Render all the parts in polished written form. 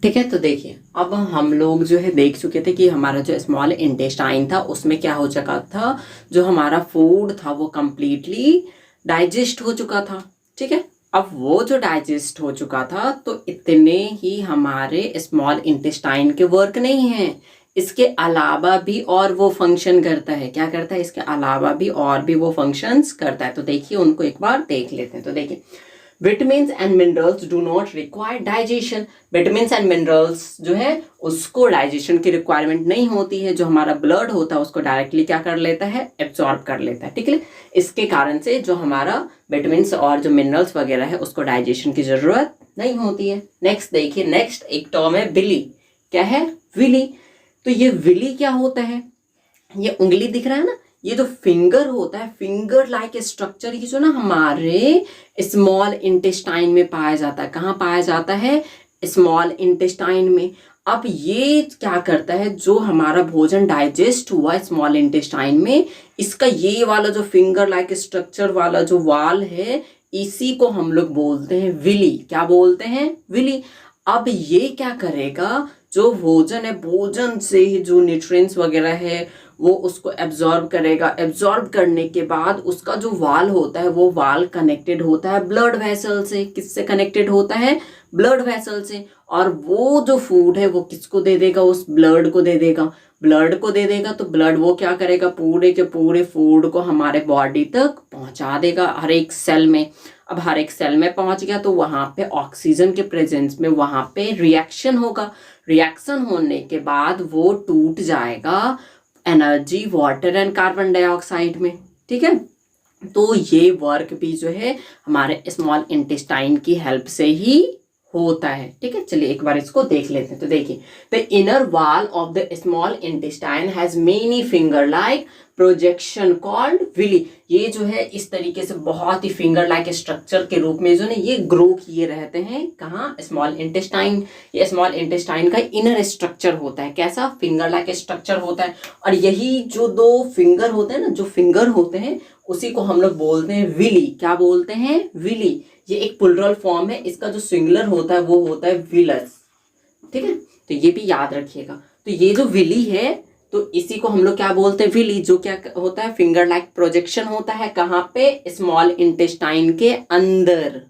ठीक है। तो देखिए अब हम लोग जो है देख चुके थे कि हमारा जो स्मॉल इंटेस्टाइन था उसमें क्या हो चुका था, जो हमारा फूड था वो कंप्लीटली डाइजेस्ट हो चुका था। ठीक है, अब वो जो डाइजेस्ट हो चुका था तो इतने ही हमारे स्मॉल इंटेस्टाइन के वर्क नहीं है, इसके अलावा भी और वो फंक्शन करता है। क्या करता है? इसके अलावा भी और भी वो फंक्शंस करता है। तो देखिए उनको एक बार देख लेते हैं। तो देखिए vitamins and minerals do not require digestion. Vitamins and minerals जो है उसको डाइजेशन की रिक्वायरमेंट नहीं होती है, जो हमारा ब्लड होता है उसको डायरेक्टली क्या कर लेता है? एब्जॉर्ब कर लेता है। ठीक है, इसके कारण से जो हमारा विटामिन्स और जो मिनरल्स वगैरह है उसको डाइजेशन की जरूरत नहीं होती है। नेक्स्ट देखिए, नेक्स्ट एक टर्म है विली। क्या है? विली। तो ये विली क्या होता है? ये उंगली दिख रहा है ना, ये जो फिंगर होता है, फिंगर लाइक स्ट्रक्चर, ये जो ना हमारे स्मॉल इंटेस्टाइन में पाया जाता है। कहाँ पाया जाता है? स्मॉल इंटेस्टाइन में। अब ये क्या करता है, जो हमारा भोजन डाइजेस्ट हुआ स्मॉल इंटेस्टाइन में, इसका ये वाला जो फिंगर लाइक स्ट्रक्चर वाला जो वाल है, इसी को हम लोग बोलते हैं विली। क्या बोलते हैं? विली। अब ये क्या करेगा, जो भोजन है, भोजन से ही जो न्यूट्रिएंट्स वगैरह है वो उसको एब्जॉर्ब करेगा। एब्जॉर्ब करने के बाद उसका जो वाल होता है वो वाल कनेक्टेड होता है ब्लड वेसल से। किससे कनेक्टेड होता है? ब्लड वेसल से। और वो जो फूड है वो किसको दे देगा? उस ब्लड को दे देगा। ब्लड को दे देगा तो ब्लड वो क्या करेगा? पूरे के पूरे फूड को हमारे बॉडी तक पहुंचा देगा, हर एक सेल में। अब हर एक सेल में पहुंच गया तो वहां पे ऑक्सीजन के प्रेजेंस में वहां पे रिएक्शन होगा। रिएक्शन होने के बाद वो टूट जाएगा energy, water and carbon dioxide में। ठीक है, तो ये वर्क भी जो है हमारे स्मॉल इंटेस्टाइन की हेल्प से ही होता है। ठीक है, चलिए एक बार इसको देख लेते हैं। तो देखिए, the inner wall of the small intestine has many finger like projection called villi. ये जो है इस तरीके से बहुत ही फिंगर लाइक स्ट्रक्चर के रूप में जो है ये ग्रो किए रहते हैं। कहाँ? Small intestine. ये स्मॉल इंटेस्टाइन का इनर स्ट्रक्चर होता है। कैसा? फिंगर लाइक स्ट्रक्चर होता है। और यही जो दो फिंगर होते हैं ना, जो फिंगर होते हैं उसी को हम लोग बोलते हैं विली। क्या बोलते हैं? विली। ये एक प्लुरल फॉर्म है, इसका जो सिंगुलर होता है वो होता है विलस। ठीक है, तो ये भी याद रखिएगा। तो ये जो विली है तो इसी को हम लोग क्या बोलते हैं? विली। जो क्या होता है? फिंगर लाइक प्रोजेक्शन होता है। कहाँ पे? स्मॉल इंटेस्टाइन के अंदर।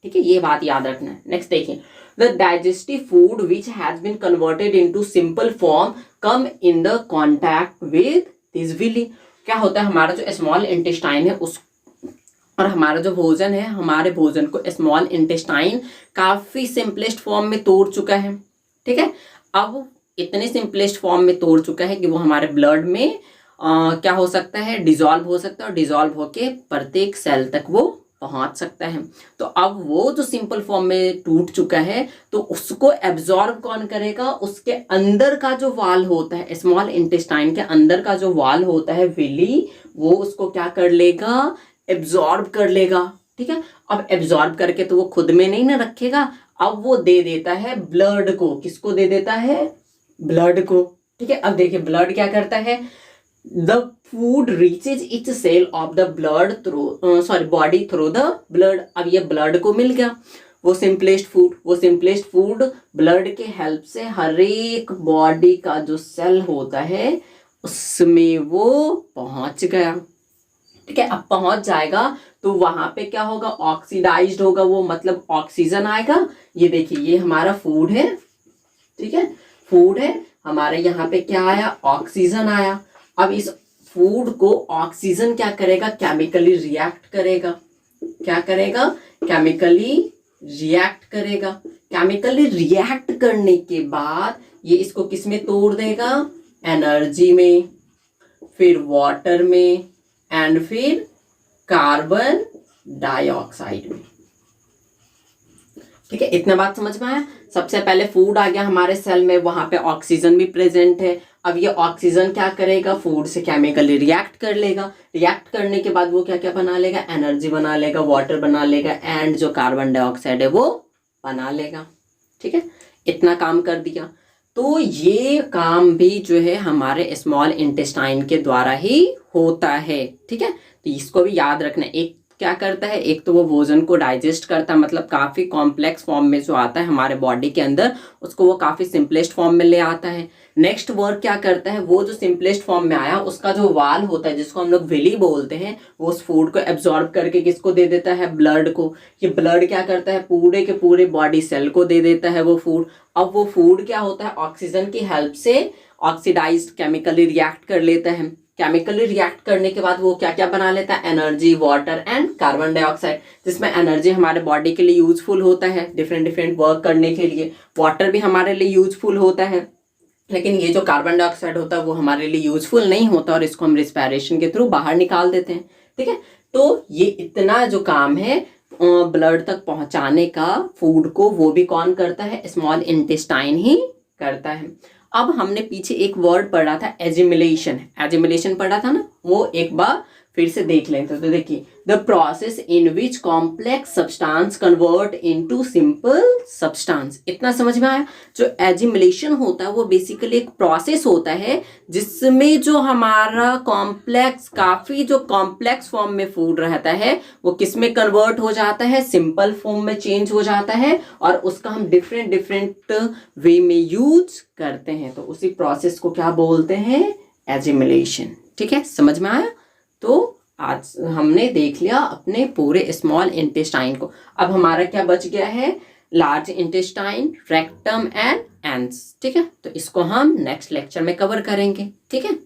ठीक है, ये बात याद रखना है। नेक्स्ट देखिए, the digestive food which has been converted into simple form come in the contact with this villi. क्या होता है? हमारा जो स्मॉल इंटेस्टाइन है उस और हमारा जो भोजन है, हमारे भोजन को स्मॉल इंटेस्टाइन काफी सिंपलेस्ट फॉर्म में तोड़ चुका है। ठीक है, अब इतने सिंपलेस्ट फॉर्म में तोड़ चुका है कि वो हमारे ब्लड में क्या हो सकता है? डिजॉल्व हो सकता है, और डिजॉल्व होके प्रत्येक सेल तक वो पहुंच सकता है। तो अब वो जो सिंपल फॉर्म में टूट चुका है तो उसको एब्जॉर्ब कौन करेगा? उसके अंदर का जो वाल होता है, स्मॉल इंटेस्टाइन के अंदर का जो वाल होता है विली, वो उसको क्या कर लेगा? एब्जॉर्ब कर लेगा। ठीक है, अब एब्जॉर्ब करके तो वो खुद में नहीं ना रखेगा, अब वो दे देता है ब्लड को। किसको दे देता है? ब्लड को। ठीक है, अब देखिए ब्लड क्या करता है? The food reaches each cell of the blood through body through the blood. अब ये ब्लड को मिल गया वो सिंपलेस्ट फूड ब्लड के हेल्प से हर एक बॉडी का जो सेल होता है उसमें वो पहुंच गया। ठीक है, अब पहुंच जाएगा तो वहां पे क्या होगा? ऑक्सीडाइज्ड होगा वो, मतलब ऑक्सीजन आएगा। ये देखिए ये हमारा फूड है। ठीक है, फूड है हमारे, यहाँ पे क्या आया? ऑक्सीजन आया। अब इस फूड को ऑक्सीजन क्या करेगा? केमिकली रिएक्ट करेगा। क्या करेगा? केमिकली रिएक्ट करेगा। केमिकली रिएक्ट करने के बाद ये इसको किस में तोड़ देगा? एनर्जी में, फिर वाटर में, एंड फिर कार्बन डाइऑक्साइड में। ठीक है, इतना बात समझ में आया? सबसे पहले फूड आ गया हमारे सेल में, वहां पे ऑक्सीजन भी प्रेजेंट है। अब ये ऑक्सीजन क्या करेगा? फूड से केमिकली रिएक्ट कर लेगा। रिएक्ट करने के बाद वो क्या क्या बना लेगा? एनर्जी बना लेगा, वाटर बना लेगा, एंड जो कार्बन डाइऑक्साइड है वो बना लेगा। ठीक है, इतना काम कर दिया। तो ये काम भी जो है हमारे स्मॉल इंटेस्टाइन के द्वारा ही होता है। ठीक है, तो इसको भी याद रखना। एक क्या करता है, एक तो वो भोजन को डाइजेस्ट करता है, मतलब काफ़ी कॉम्प्लेक्स फॉर्म में जो आता है हमारे बॉडी के अंदर उसको वो काफ़ी सिंपलेस्ट फॉर्म में ले आता है। नेक्स्ट वर्क क्या करता है, वो जो सिंपलेस्ट फॉर्म में आया उसका जो वाल होता है जिसको हम लोग विली बोलते हैं, वो उस फूड को एब्जॉर्ब करके किसको दे देता है, ब्लड को। ये ब्लड क्या करता है, पूरे के पूरे बॉडी सेल को दे देता है वो फूड। अब वो फूड क्या होता है, ऑक्सीजन की हेल्प से ऑक्सीडाइज्ड केमिकली रिएक्ट कर लेता है। केमिकली रिएक्ट करने के बाद वो क्या क्या बना लेता है, energy, water and carbon dioxide, जिसमें एनर्जी हमारे बॉडी के लिए यूजफुल होता है डिफरेंट डिफरेंट वर्क करने के लिए। वाटर भी हमारे लिए यूजफुल होता है, लेकिन ये जो कार्बन डाइऑक्साइड होता है वो हमारे लिए यूजफुल नहीं होता और इसको हम रिस्पायरेशन के थ्रू बाहर निकाल देते हैं। ठीक है, तो ये इतना जो काम है ब्लड तक पहुंचाने का फूड को, वो भी कौन करता है, स्मॉल इंटेस्टाइन ही करता है। अब हमने पीछे एक वर्ड पढ़ा था एजिमिलेशन, एजिमिलेशन पढ़ा था ना, वो एक बार फिर से देख लेते हैं। तो देखिए, the process in which complex substance convert into simple substance. इतना समझ में आया? जो एजिमिलेशन होता है वो बेसिकली एक प्रोसेस होता है जिसमें जो हमारा कॉम्प्लेक्स, काफी जो कॉम्प्लेक्स फॉर्म में फूड रहता है वो किस में कन्वर्ट हो जाता है, सिंपल फॉर्म में चेंज हो जाता है, और उसका हम डिफरेंट डिफरेंट वे में यूज करते हैं। तो उसी प्रोसेस को क्या बोलते हैं, एजिमिलेशन। ठीक है, समझ में आया? तो आज हमने देख लिया अपने पूरे स्मॉल इंटेस्टाइन को। अब हमारा क्या बच गया है, लार्ज इंटेस्टाइन, रेक्टम एंड एंस। ठीक है, तो इसको हम नेक्स्ट लेक्चर में कवर करेंगे। ठीक है।